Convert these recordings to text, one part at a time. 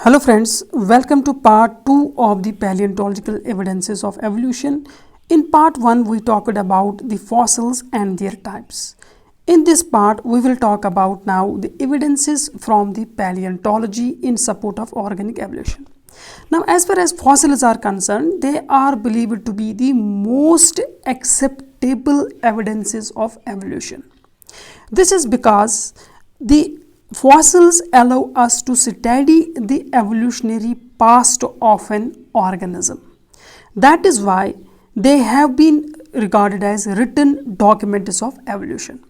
Hello friends, welcome to part 2 of the paleontological evidences of evolution. In part 1 we talked about the fossils and their types. In this part we will talk about now the evidences from the paleontology in support of organic evolution. Now as far as fossils are concerned, they are believed to be the most acceptable evidences of evolution. This is because the fossils allow us to study the evolutionary past of an organism. That is why they have been regarded as written documents of evolution.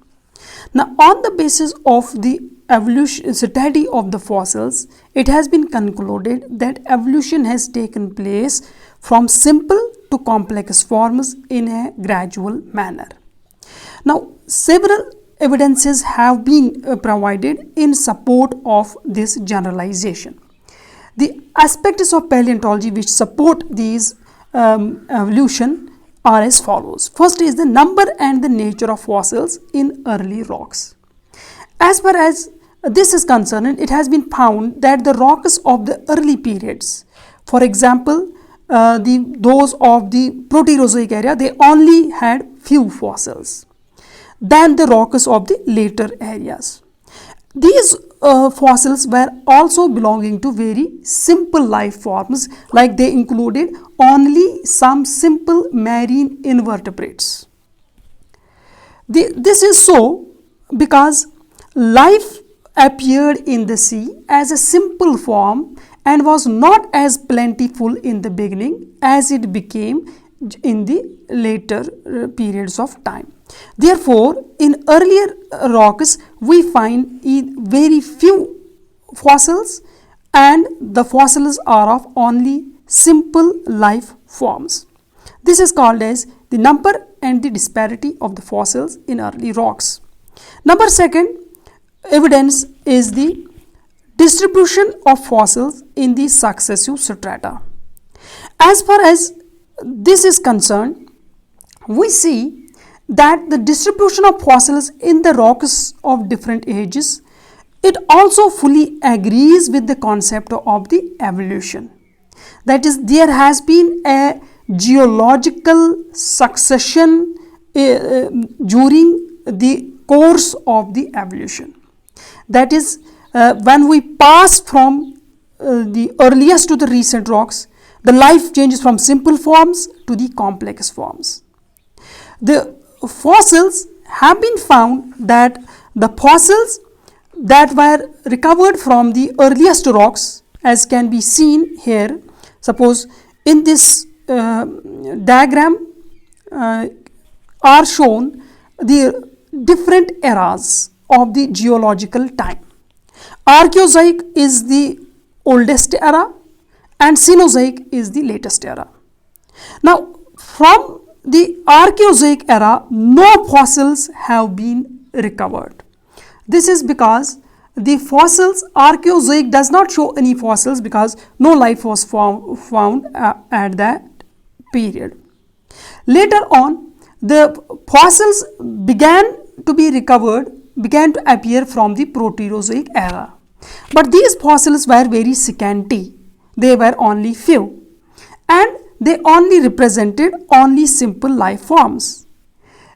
Now, on the basis of the evolution study of the fossils, it has been concluded that evolution has taken place from simple to complex forms in a gradual manner. Now, several evidences have been provided in support of this generalization. The aspects of paleontology which support these evolution are as follows. First is the number and the nature of fossils in early rocks. As far as this is concerned, it has been found that the rocks of the early periods, for example, those of the Proterozoic era, they only had few fossils than the rocks of the later areas. These fossils were also belonging to very simple life forms, like they included only some simple marine invertebrates. This is so because life appeared in the sea as a simple form and was not as plentiful in the beginning as it became in the later periods of time. Therefore, in earlier rocks, we find very few fossils, and the fossils are of only simple life forms. This is called as the number and the disparity of the fossils in early rocks. Number second evidence is the distribution of fossils in the successive strata. As far as this is concerned, we see that the distribution of fossils in the rocks of different ages, it also fully agrees with the concept of the evolution. That is, there has been a geological succession during the course of the evolution. That is, when we pass from the earliest to the recent rocks, the life changes from simple forms to the complex forms. The fossils have been found that the fossils that were recovered from the earliest rocks, as can be seen here, suppose in this diagram are shown the different eras of the geological time. Archaeozoic is the oldest era and Cenozoic is the latest era. Now, from the Archaeozoic era, no fossils have been recovered. This is because the fossils, Archaeozoic does not show any fossils because no life was found at that period. Later on, the fossils began to be recovered, began to appear from the Proterozoic era. But these fossils were very scanty. They were only few, and they only represented only simple life forms.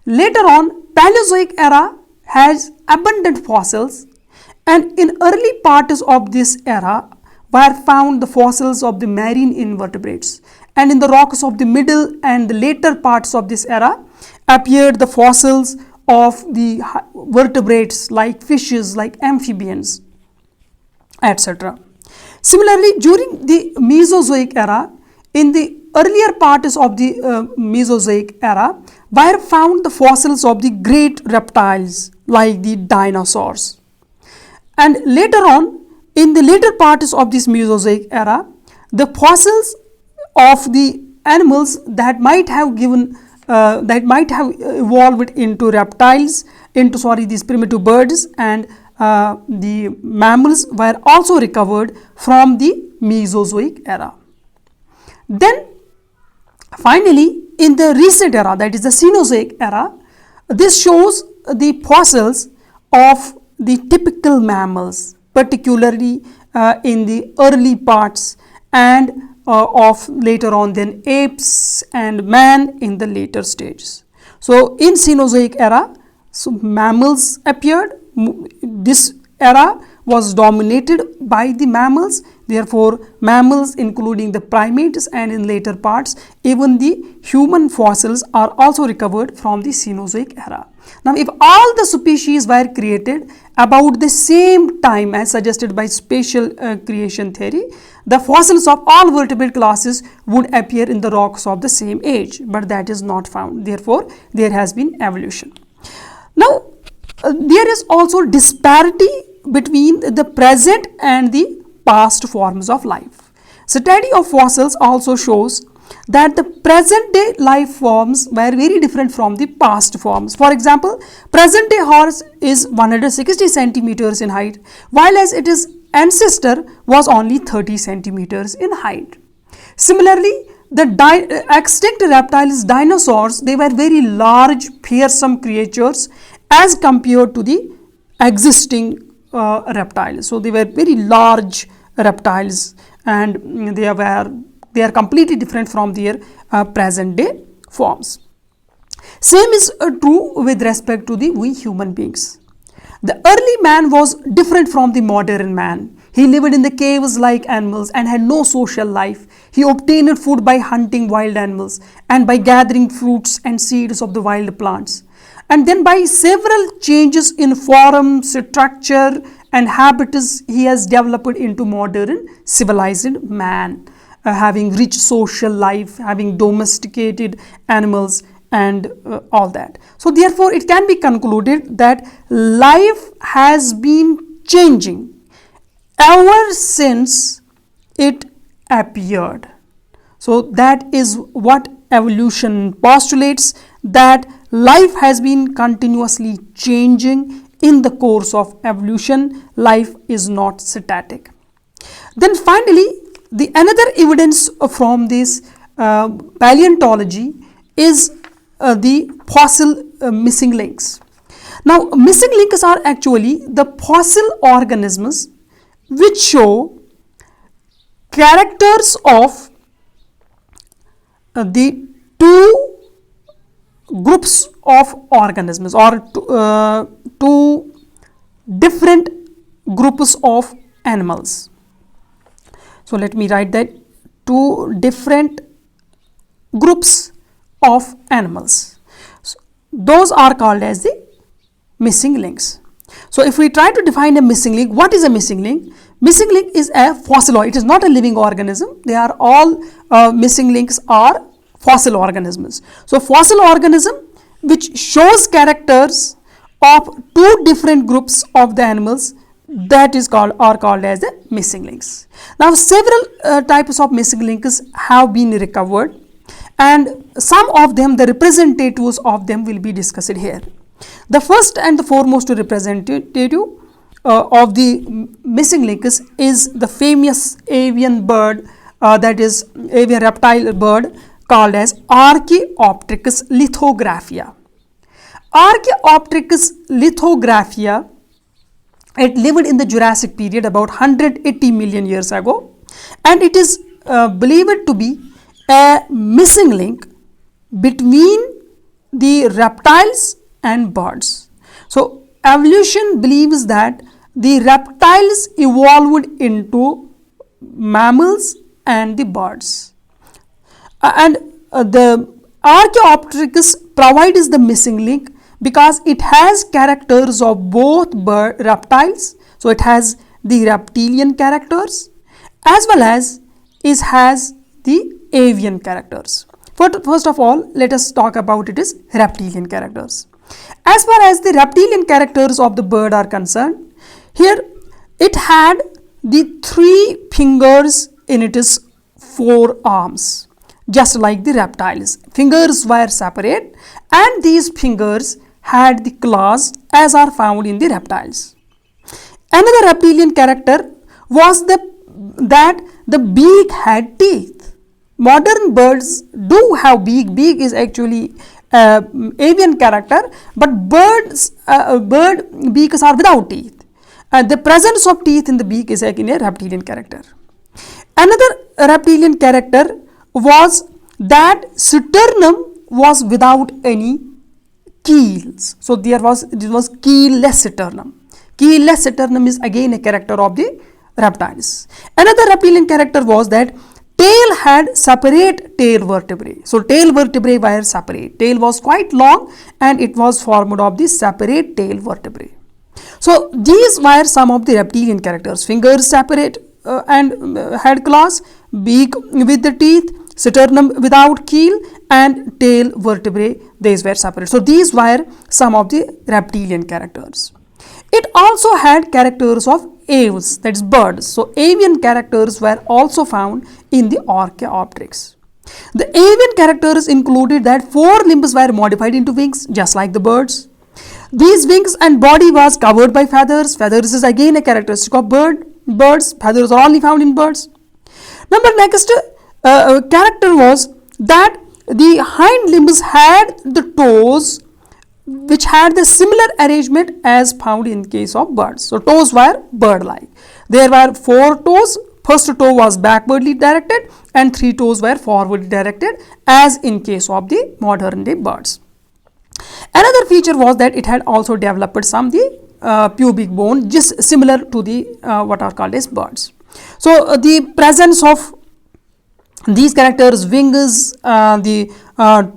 Later on, Paleozoic era has abundant fossils, and in early parts of this era were found the fossils of the marine invertebrates, and in the rocks of the middle and the later parts of this era appeared the fossils of the vertebrates like fishes, like amphibians, etc. Similarly, during the Mesozoic era, in the earlier parts of the Mesozoic era, were found the fossils of the great reptiles like the dinosaurs. And later on, in the later parts of this Mesozoic era, the fossils of the animals that might have evolved into reptiles, these primitive birds and the mammals were also recovered from the Mesozoic era. Then finally, in the recent era, that is the Cenozoic era, this shows the fossils of the typical mammals, particularly in the early parts, and of later on then apes and man in the later stages. So in Cenozoic era, so mammals appeared. This era was dominated by the mammals, therefore mammals including the primates, and in later parts even the human fossils are also recovered from the Cenozoic era. Now if all the species were created about the same time as suggested by spatial creation theory, the fossils of all vertebrate classes would appear in the rocks of the same age, but that is not found. Therefore there has been evolution. Now there is also disparity between the present and the past forms of life. Study of fossils also shows that the present day life forms were very different from the past forms. For example, present day horse is 160 centimeters in height, while as its ancestor was only 30 centimeters in height. Similarly, the extinct reptiles, dinosaurs, they were very large, fearsome creatures as compared to the existing reptiles. So they were very large reptiles, and they are completely different from their present day forms. Same is true with respect to the we human beings. The early man was different from the modern man. He lived in the caves like animals and had no social life. He obtained food by hunting wild animals and by gathering fruits and seeds of the wild plants. And then by several changes in form, structure and habitus, he has developed into modern civilized man, having rich social life, having domesticated animals and all that. So therefore it can be concluded that life has been changing ever since it appeared. So that is what evolution postulates, that life has been continuously changing in the course of evolution. Life is not static. Then finally, the another evidence from this paleontology is the fossil missing links. Now missing links are actually the fossil organisms which show characters of the two groups of organisms, or two different groups of animals. So let me write that: two different groups of animals. So those are called as the missing links. So if we try to define a missing link, what is a missing link? Missing link is a fossiloid. It is not a living organism. They are all missing links are fossil organisms. So fossil organism which shows characters of two different groups of the animals, that is called as the missing links. Now several types of missing links have been recovered, and some of them, the representatives of them, will be discussed here. The first and the foremost representative of the missing links is the famous avian bird, that is avian reptile bird, called as Archaeopteryx lithographia. Archaeopteryx lithographia, it lived in the Jurassic period about 180 million years ago, and it is believed to be a missing link between the reptiles and birds. So evolution believes that the reptiles evolved into mammals and the birds, and the Archaeopteryx provides the missing link because it has characters of both reptiles. So it has the reptilian characters as well as it has the avian characters. First of all, let us talk about its reptilian characters. As far as the reptilian characters of the bird are concerned, here it had the 3 fingers in its 4 arms, just like the reptiles. Fingers were separate, and these fingers had the claws as are found in the reptiles. Another reptilian character was that the beak had teeth. Modern birds do have beak. Beak is actually avian character, but bird beaks are without teeth. The presence of teeth in the beak is again a reptilian character. Another reptilian character was that sternum was without any keels. So this was keelless sternum. Keelless sternum is again a character of the reptiles. Another reptilian character was that tail had separate tail vertebrae. So tail vertebrae were separate. Tail was quite long and it was formed of the separate tail vertebrae. So these were some of the reptilian characters. Fingers separate and head claws, beak with the teeth, sternum without keel, and tail vertebrae, these were separate. So these were some of the reptilian characters. It also had characters of aves, that is birds. So avian characters were also found in the Archaeopteryx. The avian characters included that 4 limbs were modified into wings, just like the birds. These wings and body was covered by feathers. Feathers is again a characteristic of birds. Feathers are only found in birds. Next character was that the hind limbs had the toes which had the similar arrangement as found in case of birds. So toes were bird-like. There were 4 toes. First toe was backwardly directed and 3 toes were forwardly directed, as in case of the modern day birds. Another feature was that it had also developed some the pubic bone, just similar to the what are called as birds. So the presence of these characters, wings, the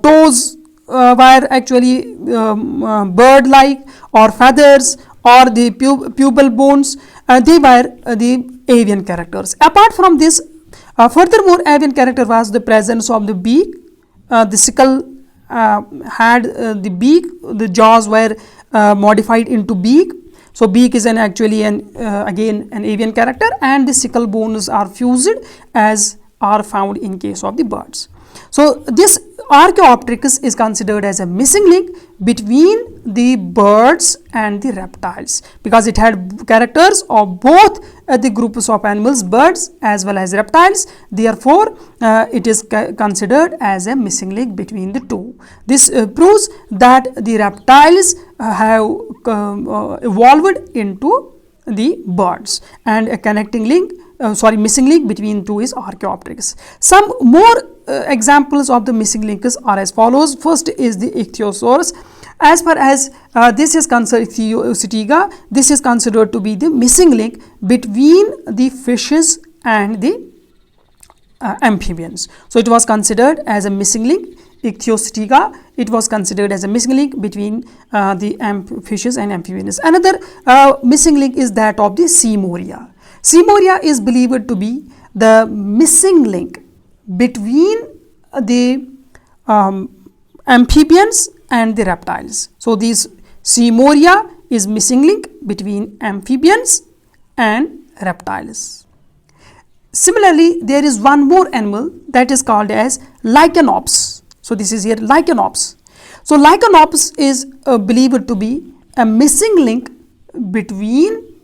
toes were actually bird-like, or feathers, or the pubal bones, they were the avian characters. Apart from this, furthermore, avian character was the presence of the beak. The sickle had the beak, the jaws were modified into beak. So beak is actually again an avian character, and the sickle bones are fused as are found in case of the birds. So this Archaeopteryx is considered as a missing link between the birds and the reptiles, because it had characters of both the groups of animals, birds as well as reptiles. Therefore, it is considered as a missing link between the two. This proves that the reptiles have evolved into the birds, and a connecting link missing link between two is Archaeopteryx. Some more examples of the missing links are as follows. First is the Ichthyosaurus. As far as this is concerned, Ichthyostega, this is considered to be the missing link between the fishes and the amphibians. So it was considered as a missing link. Ichthyostega, it was considered as a missing link between the fishes and amphibians. Another missing link is that of the Seamoria. Seamoria is believed to be the missing link between the amphibians and the reptiles. So these Seamoria is missing link between amphibians and reptiles. Similarly, there is one more animal that is called as Lycaenops. So this is here Lycaenops. So Lycaenops is believed to be a missing link between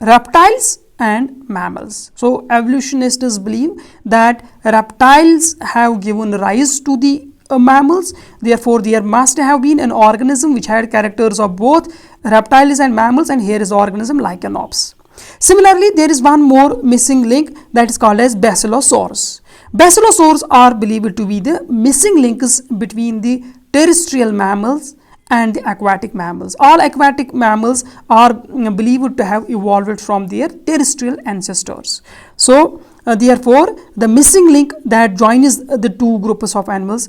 reptiles and mammals. So evolutionists believe that reptiles have given rise to the mammals. Therefore, there must have been an organism which had characters of both reptiles and mammals, and here is organism Lycaenops. Similarly, there is one more missing link that is called as Basilosaurus. Basilosaurs are believed to be the missing links between the terrestrial mammals and the aquatic mammals. All aquatic mammals are believed to have evolved from their terrestrial ancestors. So therefore, the missing link that joins the two groups of animals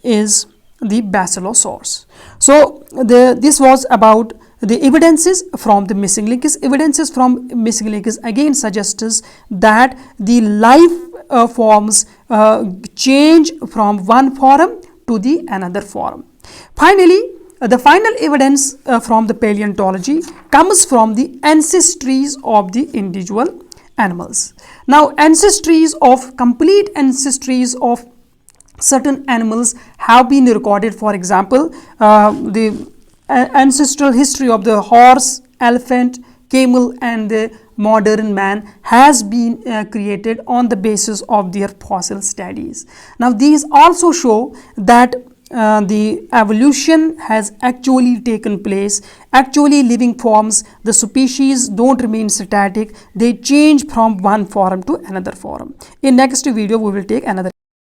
is the Basilosaurs. So this was about the evidences from the missing links. Evidences from missing links again suggests that the life forms change from one form to the another form. Finally, the final evidence from the paleontology comes from the ancestries of the individual animals. Now, complete ancestries of certain animals have been recorded. For example, the ancestral history of the horse, elephant, camel and the modern man has been created on the basis of their fossil studies. Now, these also show that the evolution has actually taken place. Actually, living forms, the species don't remain static, they change from one form to another form. In next video we will take another